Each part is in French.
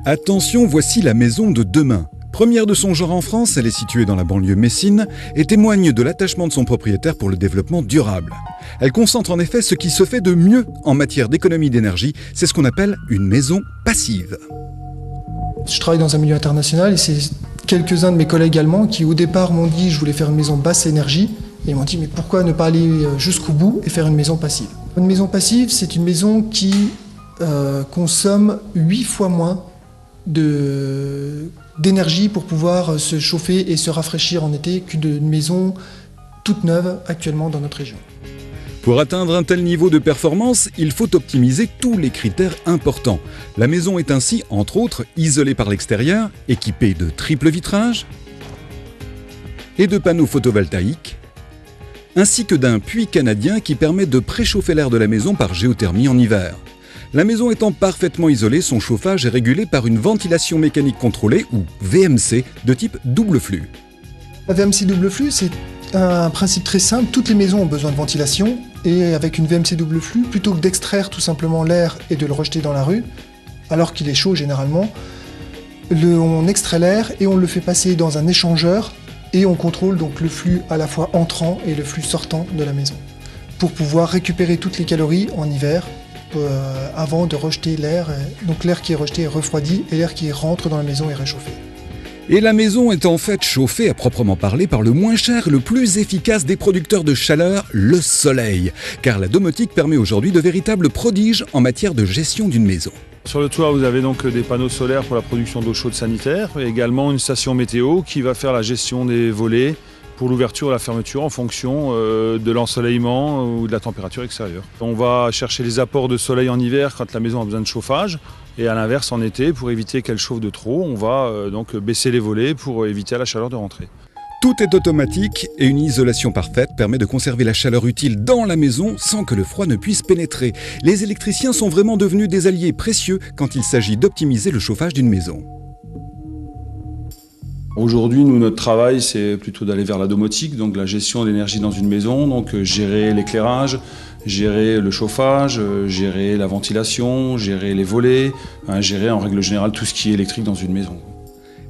Attention, voici la maison de demain. Première de son genre en France, elle est située dans la banlieue messine et témoigne de l'attachement de son propriétaire pour le développement durable. Elle concentre en effet ce qui se fait de mieux en matière d'économie d'énergie, c'est ce qu'on appelle une maison passive. Je travaille dans un milieu international et c'est quelques-uns de mes collègues allemands qui au départ m'ont dit que je voulais faire une maison basse énergie et ils m'ont dit mais pourquoi ne pas aller jusqu'au bout et faire une maison passive. Une maison passive, c'est une maison qui consomme 8 fois moins d'énergie pour pouvoir se chauffer et se rafraîchir en été qu'une maison toute neuve actuellement dans notre région. Pour atteindre un tel niveau de performance, il faut optimiser tous les critères importants. La maison est ainsi, entre autres, isolée par l'extérieur, équipée de triple vitrage et de panneaux photovoltaïques, ainsi que d'un puits canadien qui permet de préchauffer l'air de la maison par géothermie en hiver. La maison étant parfaitement isolée, son chauffage est régulé par une ventilation mécanique contrôlée, ou VMC, de type double flux. La VMC double flux, c'est un principe très simple. Toutes les maisons ont besoin de ventilation et avec une VMC double flux, plutôt que d'extraire tout simplement l'air et de le rejeter dans la rue, alors qu'il est chaud généralement, on extrait l'air et on le fait passer dans un échangeur et on contrôle donc le flux à la fois entrant et le flux sortant de la maison pour pouvoir récupérer toutes les calories en hiver avant de rejeter l'air. Donc l'air qui est rejeté est refroidi et l'air qui rentre dans la maison est réchauffé. Et la maison est en fait chauffée à proprement parler par le moins cher et le plus efficace des producteurs de chaleur, le soleil. Car la domotique permet aujourd'hui de véritables prodiges en matière de gestion d'une maison. Sur le toit, vous avez donc des panneaux solaires pour la production d'eau chaude sanitaire et également une station météo qui va faire la gestion des volets pour l'ouverture et la fermeture en fonction de l'ensoleillement ou de la température extérieure. On va chercher les apports de soleil en hiver quand la maison a besoin de chauffage et à l'inverse en été, pour éviter qu'elle chauffe de trop, on va donc baisser les volets pour éviter à la chaleur de rentrer. Tout est automatique et une isolation parfaite permet de conserver la chaleur utile dans la maison sans que le froid ne puisse pénétrer. Les électriciens sont vraiment devenus des alliés précieux quand il s'agit d'optimiser le chauffage d'une maison. Aujourd'hui, nous, notre travail, c'est plutôt d'aller vers la domotique, donc la gestion d'énergie dans une maison, donc gérer l'éclairage, gérer le chauffage, gérer la ventilation, gérer les volets, gérer en règle générale tout ce qui est électrique dans une maison.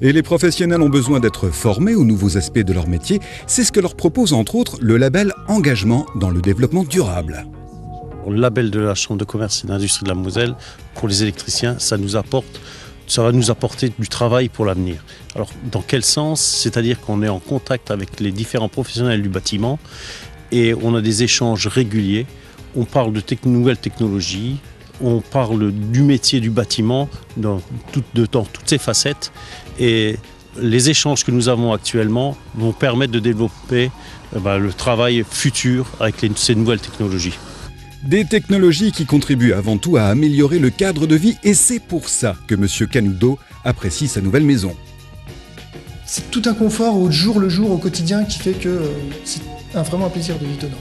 Et les professionnels ont besoin d'être formés aux nouveaux aspects de leur métier. C'est ce que leur propose entre autres le label Engagement dans le développement durable. Le label de la Chambre de commerce et d'industrie de la Moselle, pour les électriciens, ça va nous apporter du travail pour l'avenir. Alors, dans quel sens? C'est-à-dire qu'on est en contact avec les différents professionnels du bâtiment et on a des échanges réguliers. On parle de nouvelles technologies, on parle du métier du bâtiment dans toutes ses facettes. Et les échanges que nous avons actuellement vont permettre de développer le travail futur avec ces nouvelles technologies. Des technologies qui contribuent avant tout à améliorer le cadre de vie et c'est pour ça que M. Canudo apprécie sa nouvelle maison. C'est tout un confort au jour le jour, au quotidien qui fait que c'est vraiment un plaisir de vivre dedans.